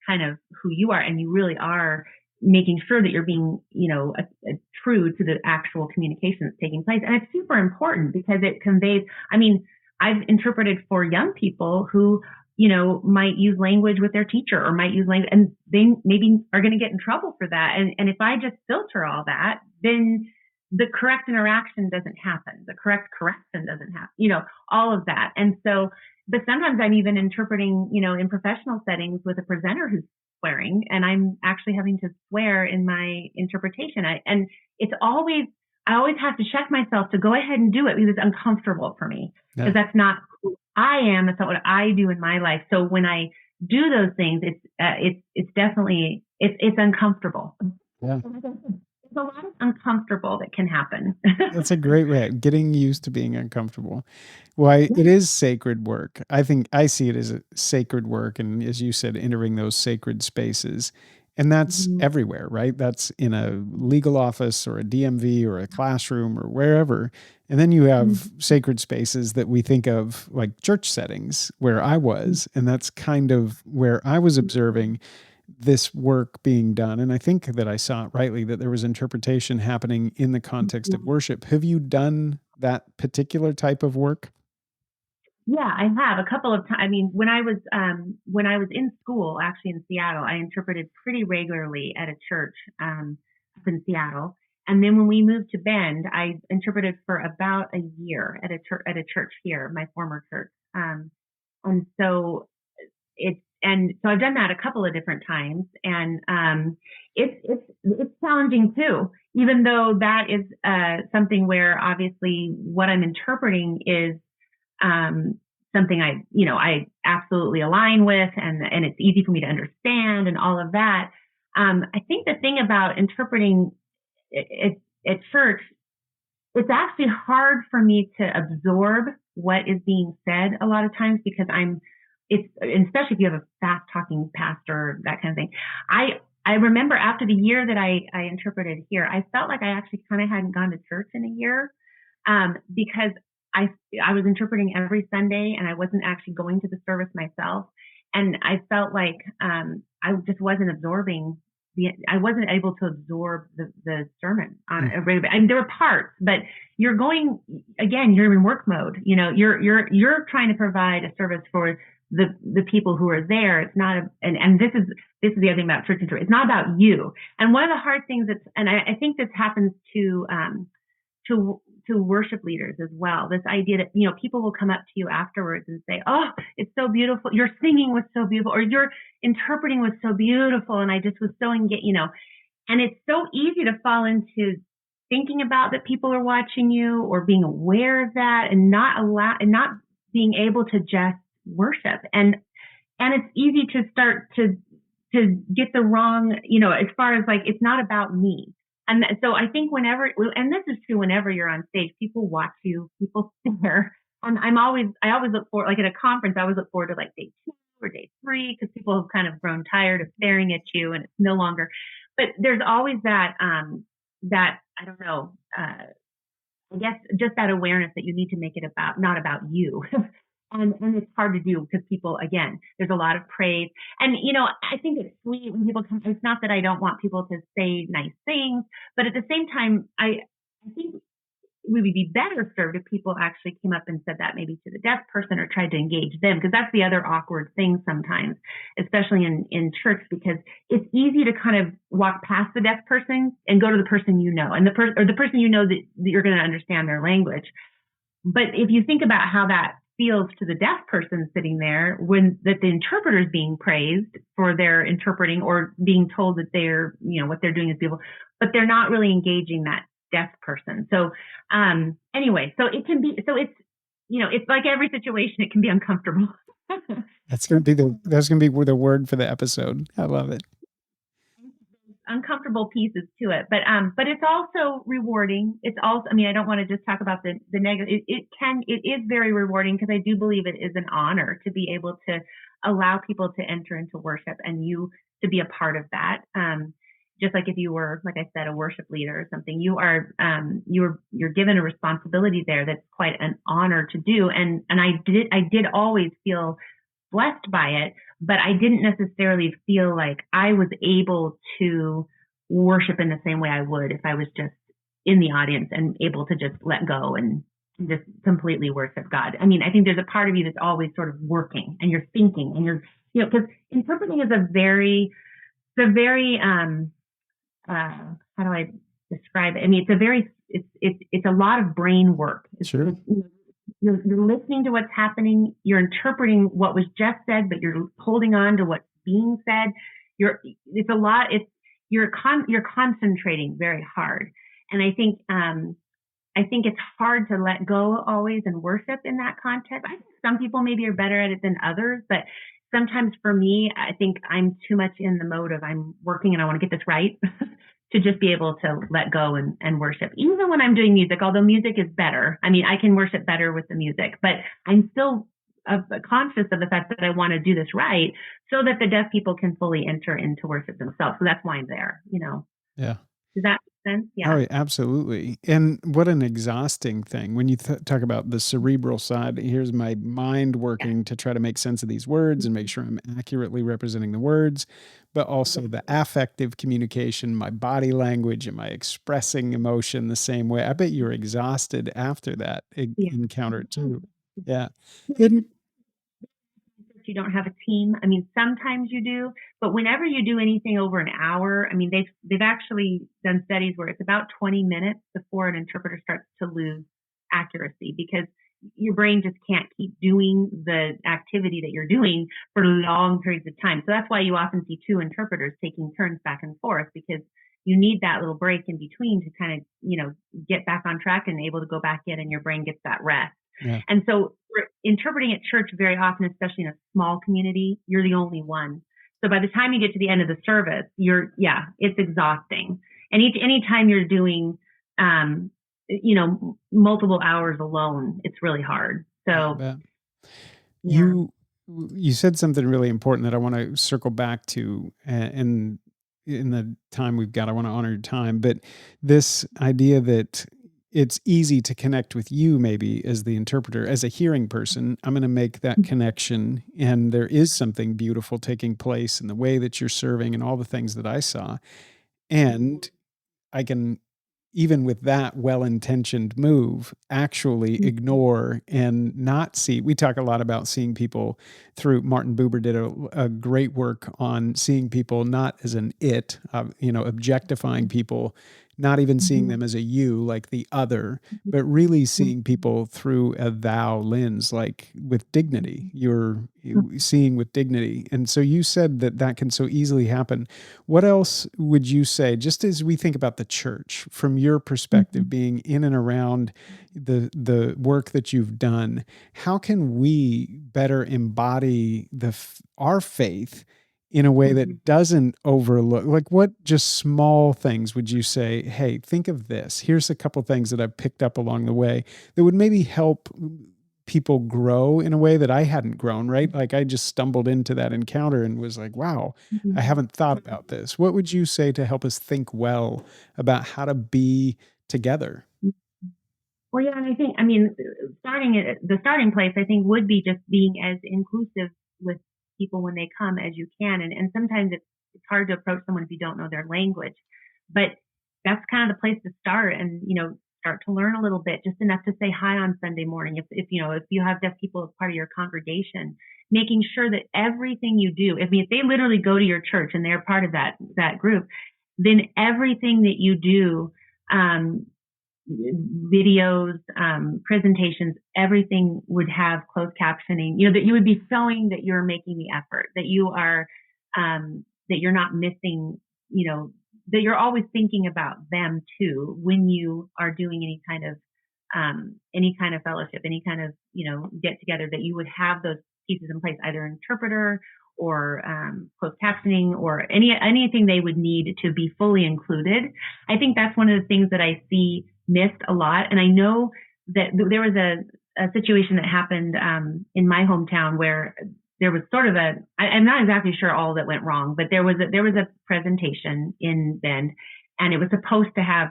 kind of who you are, and you really are making sure that you're being, true to the actual communication that's taking place. And it's super important because it conveys, I mean, I've interpreted for young people who, might use language with their teacher or might use language, and they maybe are going to get in trouble for that. And if I just filter all that, then the correct interaction doesn't happen. The correct correction doesn't happen, all of that. And so, but sometimes I'm even interpreting, in professional settings with a presenter who's swearing, and I'm actually having to swear in my interpretation. I always have to check myself to go ahead and do it because it's uncomfortable for me, because that's not who I am. That's not what I do in my life. So when I do those things, it's definitely, it's uncomfortable. Yeah. There's a lot of uncomfortable that can happen. That's a great way. Getting used to being uncomfortable. Well, it is sacred work. I think I see it as a sacred work. And as you said, entering those sacred spaces. And that's everywhere, right? That's in a legal office or a DMV or a classroom or wherever. And then you have sacred spaces that we think of like church settings where I was. And that's kind of where I was observing this work being done. And I think that I saw it rightly, that there was interpretation happening in the context of worship. Have you done that particular type of work? Yeah, I have a couple of times. I mean, when I was in school, actually in Seattle, I interpreted pretty regularly at a church up in Seattle. And then when we moved to Bend, I interpreted for about a year at a church here, my former church. And so and so I've done that a couple of different times, and it's challenging too. Even though that is something where obviously what I'm interpreting is something I absolutely align with, and it's easy for me to understand, and all of that. I think the thing about interpreting at church, it's actually hard for me to absorb what is being said a lot of times because especially if you have a fast talking pastor, that kind of thing. I remember after the year that I interpreted here, I felt like I actually kind of hadn't gone to church in a year, because I was interpreting every Sunday and I wasn't actually going to the service myself. And I felt like, I just wasn't absorbing I wasn't able to absorb the sermon on a regular. I mean, there were parts, but you're in work mode. You're trying to provide a service for the people who are there. It's not, and this is the other thing about church and church. It's not about you. And one of the hard things and I think this happens to worship leaders as well. This idea that, people will come up to you afterwards and say, "Oh, it's so beautiful. Your singing was so beautiful," or "Your interpreting was so beautiful." And I just was so engaged, and it's so easy to fall into thinking about that people are watching you or being aware of that and not being able to just worship. And it's easy to start to get the wrong, as far as like, it's not about me. And so I think and this is true whenever you're on stage, people watch you, people stare. And I always look for, like at a conference, I always look forward to like day 2 or day 3, because people have kind of grown tired of staring at you and it's no longer, but there's always that, I don't know, I guess just that awareness that you need to make it not about you. And it's hard to do because people, again, there's a lot of praise. And, I think it's sweet when people come. It's not that I don't want people to say nice things, but at the same time, I think we would be better served if people actually came up and said that maybe to the deaf person or tried to engage them, because that's the other awkward thing sometimes, especially in church, because it's easy to kind of walk past the deaf person and go to the person and the person that you're going to understand their language. But if you think about how that feels to the deaf person sitting there, when that the interpreter is being praised for their interpreting or being told that they're, what they're doing is beautiful, but they're not really engaging that deaf person. So anyway, so it can be, so it's like every situation, it can be uncomfortable. That's going to be the word for the episode. I love it. Uncomfortable pieces to it, but it's also rewarding. It's also, I don't want to just talk about the negative. It is very rewarding, because I do believe it is an honor to be able to allow people to enter into worship and you to be a part of that. Just like if you were, like I said, a worship leader or something, you're given a responsibility there that's quite an honor to do. And I did always feel blessed by it, but I didn't necessarily feel like I was able to worship in the same way I would if I was just in the audience and able to just let go and just completely worship God. I think there's a part of you that's always sort of working, and you're thinking, and you're, because interpreting is a very, how do I describe it? It's a lot of brain work. Sure. You're listening to what's happening. You're interpreting what was just said, but you're holding on to what's being said. It's a lot. You're concentrating very hard, and I think it's hard to let go always and worship in that context. I think some people maybe are better at it than others, but sometimes for me, I think I'm too much in the mode of I'm working and I want to get this right. To just be able to let go and worship, even when I'm doing music, although music is better. I can worship better with the music, but I'm still conscious of the fact that I want to do this right so that the deaf people can fully enter into worship themselves. So that's why I'm there, Yeah. Does that make sense? Yeah. Oh, absolutely. And what an exhausting thing when you talk about the cerebral side. Here's my mind working to try to make sense of these words and make sure I'm accurately representing the words, but also the affective communication, my body language, am I expressing emotion the same way? I bet you're exhausted after that encounter too. Yeah. You don't have a team. Sometimes you do, but whenever you do anything over an hour, they've actually done studies where it's about 20 minutes before an interpreter starts to lose accuracy, because your brain just can't keep doing the activity that you're doing for long periods of time. So that's why you often see two interpreters taking turns back and forth, because you need that little break in between to kind of, get back on track and able to go back in, and your brain gets that rest. Yeah. And so we're interpreting at church very often, especially in a small community, you're the only one. So by the time you get to the end of the service, it's exhausting. And any time you're doing, multiple hours alone, it's really hard. I So, bet. yeah. You said something really important that I want to circle back to, and in the time we've got, I want to honor your time. But this idea that it's easy to connect with you, maybe as the interpreter, as a hearing person, I'm going to make that connection, and there is something beautiful taking place in the way that you're serving and all the things that I saw, and I can, even with that well-intentioned move, actually ignore and not see. We talk a lot about seeing people through. Martin Buber did a great work on seeing people not as an it, objectifying people, not even seeing them as a you, like the other, but really seeing people through a thou lens, like with dignity. You're seeing with dignity. And so you said that that can so easily happen. What else would you say, just as we think about the church, from your perspective, being in and around the work that you've done? How can we better embody our faith in a way that doesn't overlook, like, what just small things would you say, hey, think of this. Here's a couple things that I've picked up along the way that would maybe help people grow in a way that I hadn't grown, right? Like, I just stumbled into that encounter and was like, wow, I haven't thought about this. What would you say to help us think well about how to be together? Well, yeah, and I mean, the starting place, I think, would be just being as inclusive with people when they come as you can. And sometimes it's hard to approach someone if you don't know their language, but that's kind of the place to start, and, start to learn a little bit, just enough to say hi on Sunday morning. If you have deaf people as part of your congregation, making sure that everything you do, I mean, if they literally go to your church and they're part of that group, then everything that you do, videos, presentations, everything would have closed captioning, that you would be showing that you're making the effort, that you are, that you're not missing, that you're always thinking about them too, when you are doing any kind of fellowship, any kind of, get together, that you would have those pieces in place, either interpreter or closed captioning, or anything they would need to be fully included. I think that's one of the things that I see missed a lot. And I know that there was a situation that happened in my hometown where there was sort of I'm not exactly sure all that went wrong, but there was a presentation in Bend, and it was supposed to have,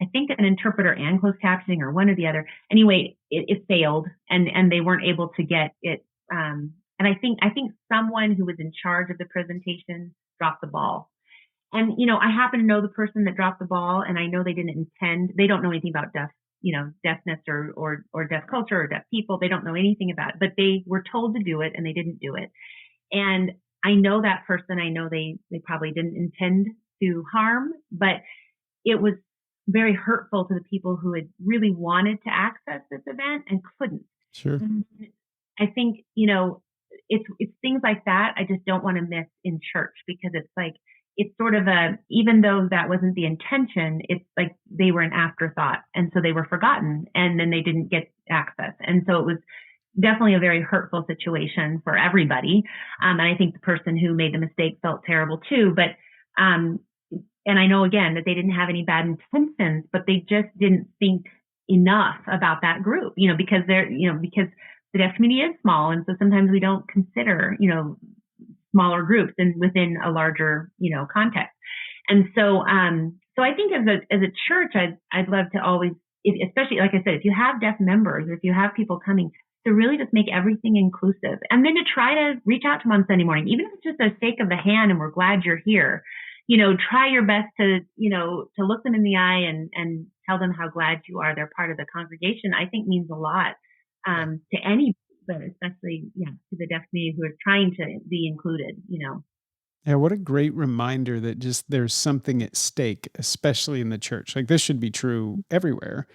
I think, an interpreter and closed captioning, or one or the other. Anyway, it failed, and they weren't able to get it. And I think someone who was in charge of the presentation dropped the ball. And, I happen to know the person that dropped the ball, and I know they don't know anything about deafness or deaf culture or deaf people. They don't know anything about it, but they were told to do it, and they didn't do it. And I know that person. I know they probably didn't intend to harm, but it was very hurtful to the people who had really wanted to access this event and couldn't. Sure. And I think, it's things like that I just don't want to miss in church, because it's like, it's sort of even though that wasn't the intention, it's like they were an afterthought. And so they were forgotten, and then they didn't get access. And so it was definitely a very hurtful situation for everybody. And I think the person who made the mistake felt terrible too. But, and I know, again, that they didn't have any bad intentions, but they just didn't think enough about that group, because because the deaf community is small. And so sometimes we don't consider, smaller groups and within a larger, context. And so, so I think as a church, I'd love to always, especially, like I said, if you have deaf members, if you have people coming, to really just make everything inclusive, and then to try to reach out to them on Sunday morning, even if it's just a shake of the hand and we're glad you're here. Try your best to look them in the eye and tell them how glad you are they're part of the congregation. I think means a lot to any, but especially, to the deaf community who are trying to be included. Yeah, what a great reminder that just there's something at stake, especially in the church. Like, this should be true everywhere,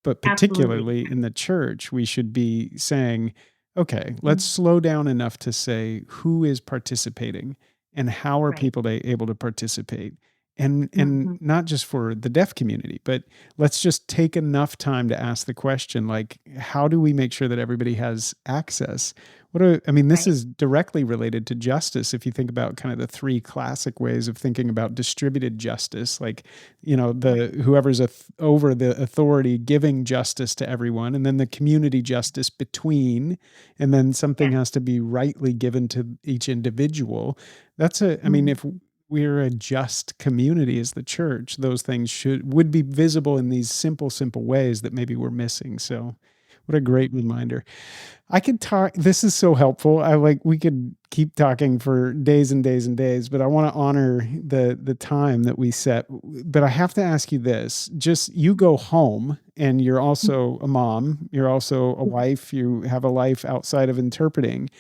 But Absolutely. particularly in the church, we should be saying, okay, let's Mm, slow down enough to say who is participating and how are right. people able to participate. And Hmm. not just for the deaf community, but let's just take enough time to ask the question, like, how do we make sure that everybody has access? I mean, this Right. is directly related to justice. If you think about kind of the three classic ways of thinking about distributed justice, like, Right. the whoever's over the authority giving justice to everyone, and then the community justice between, and then something Yes. has to be rightly given to each individual. I mean, Mhm. if we're a just community as the church, those things would be visible in these simple ways that maybe we're missing. So what a great reminder. I could talk. This is so helpful. We could keep talking for days and days and days, but I want to honor the time that we set. But I have to ask you this. Just you go home and you're also a mom, you're also a Mhm. wife, you have a life outside of interpreting.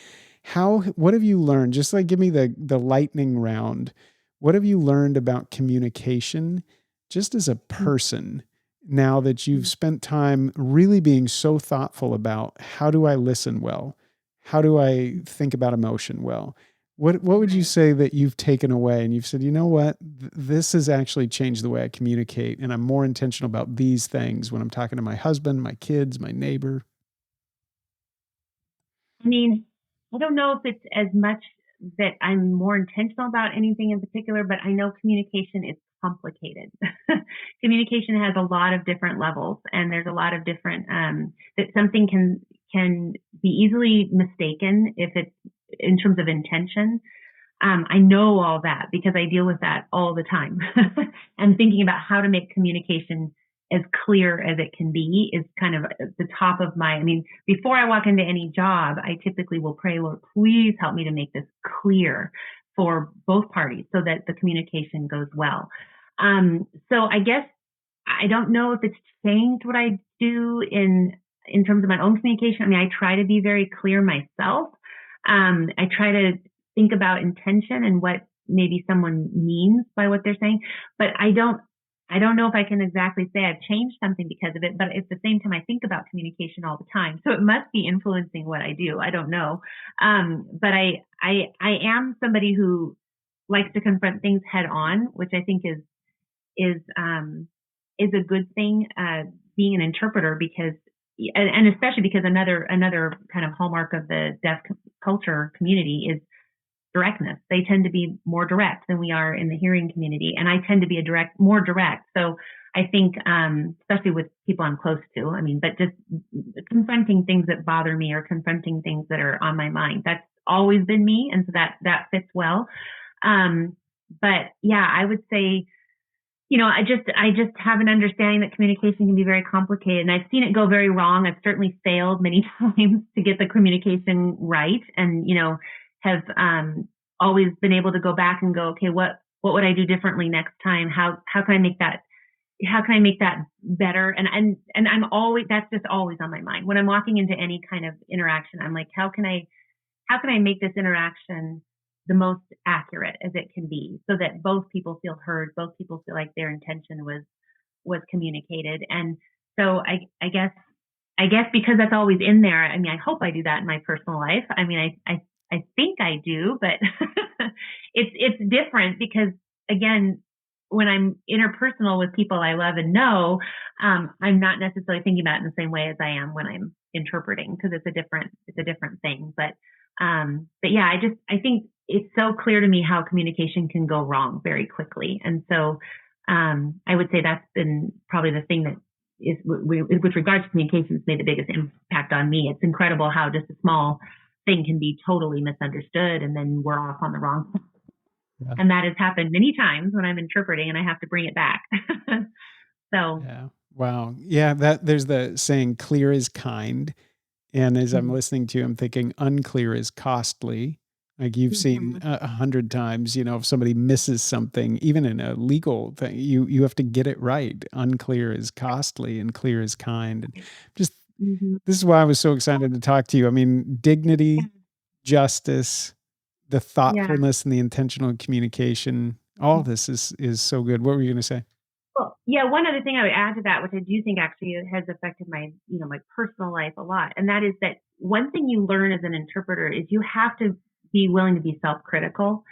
What have you learned? Just like give me the lightning round. What have you learned about communication just as a person now that you've Mhm. spent time really being so thoughtful about how do I listen well? How do I think about emotion well? What would you Right. say that you've taken away and you've said, you know what, this has actually changed the way I communicate, and I'm more intentional about these things when I'm talking to my husband, my kids, my neighbor. I mean, I don't know if it's as much that I'm more intentional about anything in particular, but I know communication is complicated. Communication has a lot of different levels, and there's a lot of different that something can be easily mistaken if it's in terms of intention. I know all that because I deal with that all the time. And thinking about how to make communication as clear as it can be is kind of the top of I mean, before I walk into any job, I typically will pray, Lord, please help me to make this clear for both parties so that the communication goes well. So I guess I don't know if it's changed what I do in terms of my own communication. I mean, I try to be very clear myself. I try to think about intention and what maybe someone means by what they're saying, but I don't know if I can exactly say I've changed something because of it, but at the same time, I think about communication all the time. So it must be influencing what I do. I don't know. But I am somebody who likes to confront things head on, which I think is um, is a good thing. Being an interpreter because and especially because another kind of hallmark of the deaf culture community is directness. They tend to be more direct than we are in the hearing community, and I tend to be more direct. So I think, especially with people I'm close to, I mean, but just confronting things that bother me or confronting things that are on my mind. That's always been me, and so that fits well. Um, but yeah, I would say I just have an understanding that communication can be very complicated, and I've seen it go very wrong. I've certainly failed many times to get the communication right, and have always been able to go back and go, okay, what would I do differently next time? How can I make that better? And I'm always that's just always on my mind when I'm walking into any kind of interaction. I'm like, how can I make this interaction the most accurate as it can be so that both people feel heard, both people feel like their intention was communicated. And so I guess because that's always in there, I mean, I hope I do that in my personal life. I mean, I think I do, but it's different because again, when I'm interpersonal with people I love and know, I'm not necessarily thinking about it in the same way as I am when I'm interpreting because it's a different thing. But yeah, I think it's so clear to me how communication can go wrong very quickly, and so I would say that's been probably the thing that is with regards to communication has made the biggest impact on me. It's incredible how just a small thing can be totally misunderstood, and then we're off on the wrong. Yeah. And that has happened many times when I'm interpreting, and I have to bring it back. So. Yeah. Wow. Yeah. That there's the saying, clear is kind. And as I'm Mhm. listening to you, I'm thinking unclear is costly. Like you've seen Mhm. 100 times, if somebody misses something, even in a legal thing, you have to get it right. Unclear is costly and clear is kind. And just Mhm. this is why I was so excited to talk to you. I mean, Yeah. dignity, justice, the Yeah. thoughtfulness and the intentional communication, all of this is so good. What were you going to say? Well, Yeah, one other thing I would add to that, which I do think actually has affected my, my personal life a lot, and that is that one thing you learn as an interpreter is you have to be willing to be self-critical,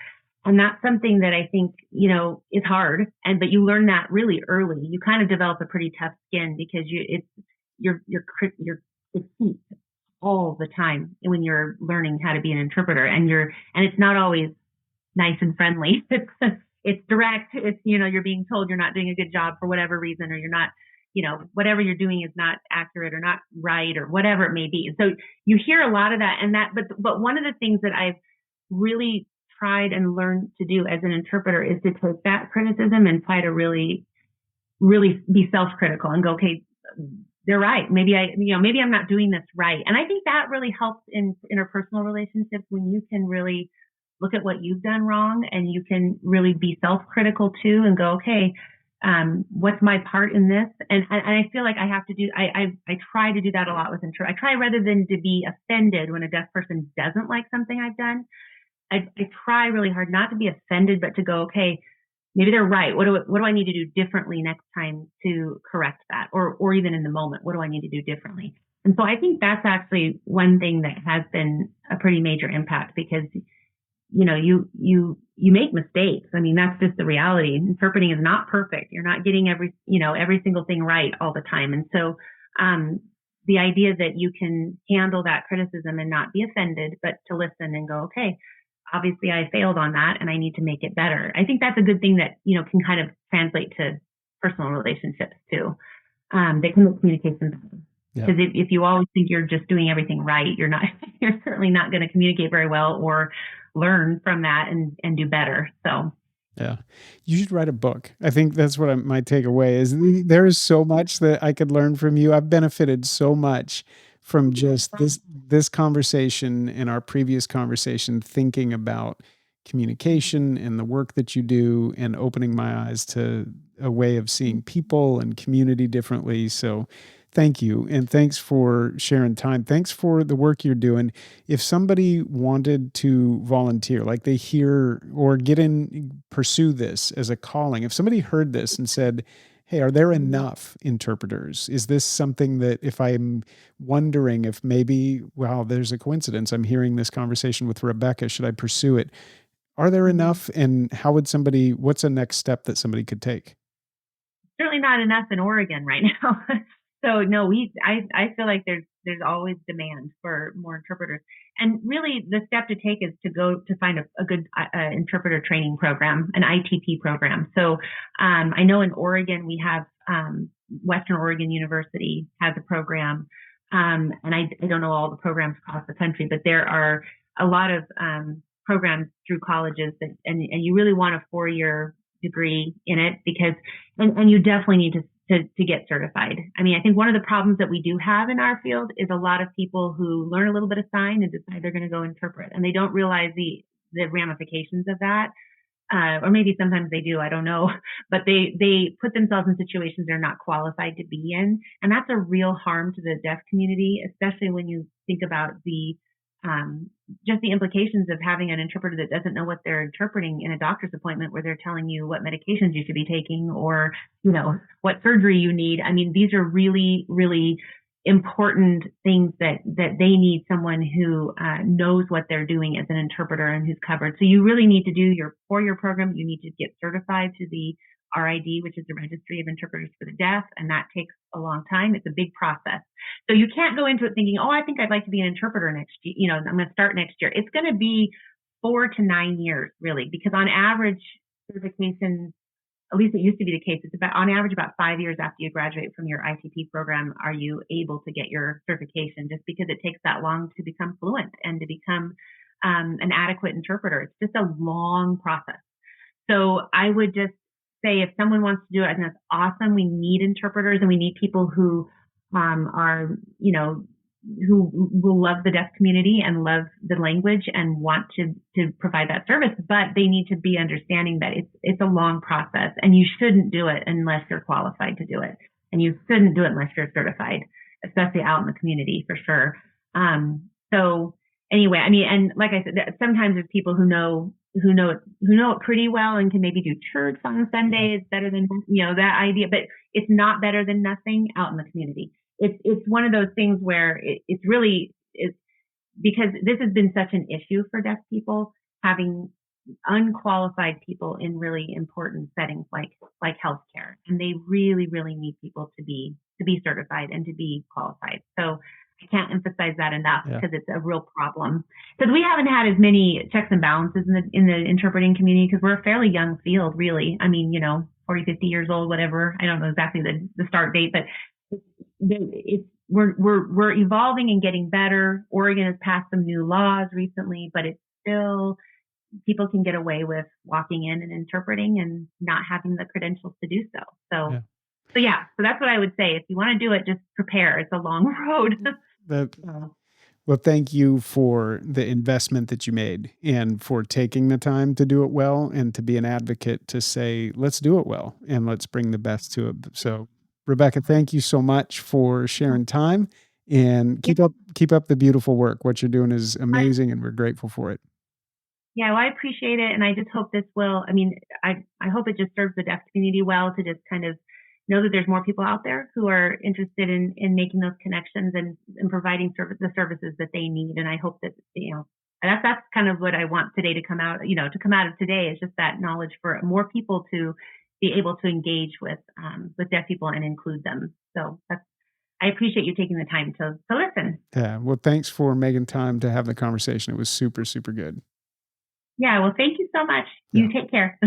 and that's something that I think, is hard, but you learn that really early. You kind of develop a pretty tough skin because you're critiqued all the time when you're learning how to be an interpreter, and it's not always nice and friendly. It's direct. It's, you're being told you're not doing a good job for whatever reason, or you're not, whatever you're doing is not accurate or not right or whatever it may be. So you hear a lot of that, but one of the things that I've really tried and learned to do as an interpreter is to take that criticism and try to really, really be self-critical and go, okay, they're right. Maybe I'm not doing this right. And I think that really helps in interpersonal relationships when you can really look at what you've done wrong and you can really be self-critical too and go, okay, what's my part in this? And I feel like I have to do, I try to do that a lot with I try rather than to be offended when a deaf person doesn't like something I've done. I try really hard not to be offended, but to go, okay, maybe they're right. What do I need to do differently next time to correct that? Or even in the moment, what do I need to do differently? And so I think that's actually one thing that has been a pretty major impact because you make mistakes. I mean, that's just the reality. Interpreting is not perfect. You're not getting every single thing right all the time. And so, the idea that you can handle that criticism and not be offended, but to listen and go, okay, obviously I failed on that and I need to make it better. I think that's a good thing that, can kind of translate to personal relationships too. They can make communication better. Because if you always think you're just doing everything right, you're certainly not going to communicate very well or learn from that and do better. So yeah, you should write a book. I think that's what my takeaway is. There is so much that I could learn from you. I've benefited so much from just this conversation and our previous conversation, thinking about communication and the work that you do and opening my eyes to a way of seeing people and community differently. So thank you. And thanks for sharing time. Thanks for the work you're doing. If somebody wanted to volunteer, like they hear or pursue this as a calling, if somebody heard this and said, hey, are there enough interpreters? Is this something that if I'm wondering if maybe, wow, there's a coincidence, I'm hearing this conversation with Rebecca, should I pursue it? Are there enough? And what's a next step that somebody could take? Certainly not enough in Oregon right now. So no, I feel like there's always demand for more interpreters, and really the step to take is to go to find a good interpreter training program, an ITP program. So I know in Oregon we have Western Oregon University has a program, and I don't know all the programs across the country, but there are a lot of programs through colleges and you really want a 4-year degree in it because and you definitely need to get certified. I mean, I think one of the problems that we do have in our field is a lot of people who learn a little bit of sign and decide they're going to go interpret, and they don't realize the ramifications of that. Or maybe sometimes they do, I don't know, but they put themselves in situations they're not qualified to be in. And that's a real harm to the deaf community, especially when you think about just the implications of having an interpreter that doesn't know what they're interpreting in a doctor's appointment where they're telling you what medications you should be taking or, what surgery you need. I mean, these are really, really important things that they need someone who knows what they're doing as an interpreter and who's covered. So you really need to do your 4-year program. You need to get certified to the RID, which is the Registry of Interpreters for the Deaf, and that takes a long time. It's a big process. So you can't go into it thinking, oh, I think I'd like to be an interpreter next year. I'm going to start next year. It's going to be 4 to 9 years, really, because on average, certification, at least it used to be the case, it's on average about 5 years after you graduate from your ITP program are you able to get your certification, just because it takes that long to become fluent and to become an adequate interpreter. It's just a long process. So I would just say if someone wants to do it, I think that's awesome. We need interpreters and we need people who are, who will love the deaf community and love the language and want to provide that service, but they need to be understanding that it's a long process and you shouldn't do it unless you're qualified to do it. And you shouldn't do it unless you're certified, especially out in the community for sure. So anyway, I mean, and like I said, sometimes there's people who know who know it pretty well and can maybe do church on Sunday. It's better than, that idea, but it's not better than nothing out in the community. It's one of those things where it's really, because this has been such an issue for deaf people, having unqualified people in really important settings like healthcare, and they really, really need people to be certified and to be qualified. So I can't emphasize that enough, because it's a real problem. Because we haven't had as many checks and balances in the interpreting community, because we're a fairly young field, really. I mean, 40, 50 years old, whatever. I don't know exactly the start date, but we're evolving and getting better. Oregon has passed some new laws recently, but it's still, people can get away with walking in and interpreting and not having the credentials to do so. So that's what I would say. If you want to do it, just prepare. It's a long road. Well, thank you for the investment that you made and for taking the time to do it well, and to be an advocate to say, let's do it well and let's bring the best to it. So, Rebecca, thank you so much for sharing time, and keep up the beautiful work. What you're doing is amazing, and we're grateful for it. Yeah, well, I appreciate it. And I just hope this will, I hope it just serves the deaf community well, to just kind of know that there's more people out there who are interested in making those connections and providing the services that they need. And I hope that, that's kind of what I want today to come out, to come out of today, is just that knowledge for more people to be able to engage with deaf people and include them. So I appreciate you taking the time to listen. Yeah. Well, thanks for making time to have the conversation. It was super, super good. Yeah. Well, thank you so much. You take care.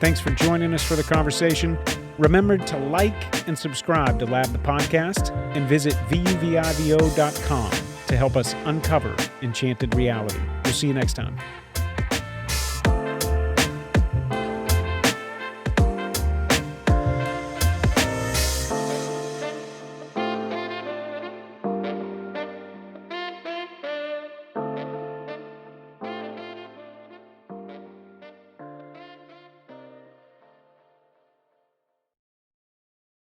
Thanks for joining us for the conversation. Remember to like and subscribe to Lab the Podcast, and visit vuvivo.com to help us uncover enchanted reality. We'll see you next time.